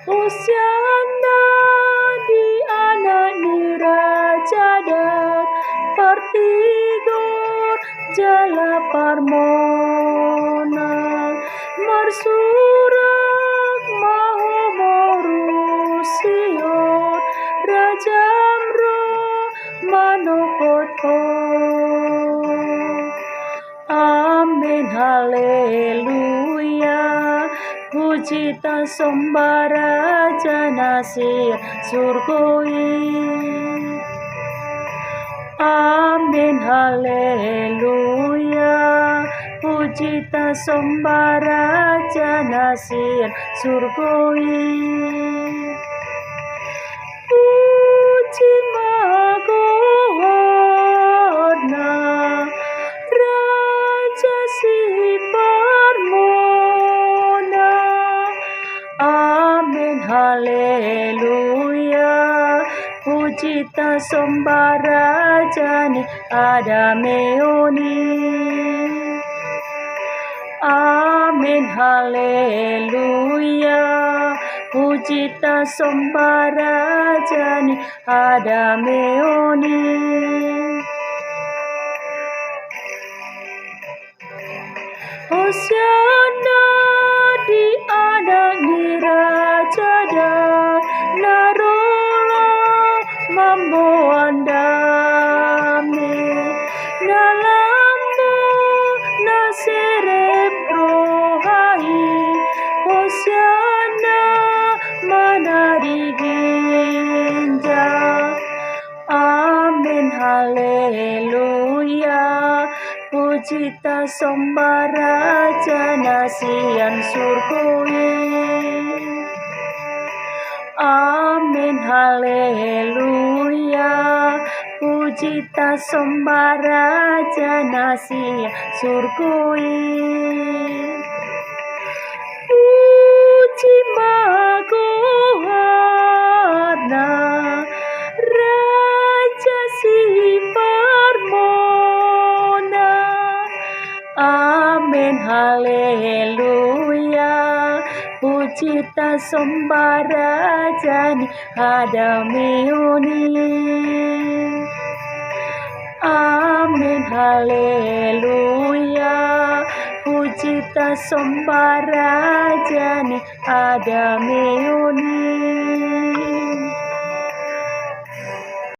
Hosianna di anani Raja dan pertigur jala parmonang marsurak mahu morusion Raja Amro manokotho. Amin haleluya, puji ta sombara janasir surgoi. Amin haleluya, puji ta sombara janasir surgoi. Puji magohorna Raja si parmona. Amin haleluya, puji ta sombara jani adameoni. Amin haleluya, puji ta sombara jani adameoni. Hosianna di anani Raja dan narola mamboandame nalambo na cerebro hai. Hosianna manariginja. Amin haleluya, puji ta sombara janasian surgoi. Amin haleluya, puji ta sombara janasian surgoi. Puji magohorna Raja si parmona. Amin haleluya, puji ta sombara jani adameoni. Amin haleluya, puji ta sombara jani adameoni.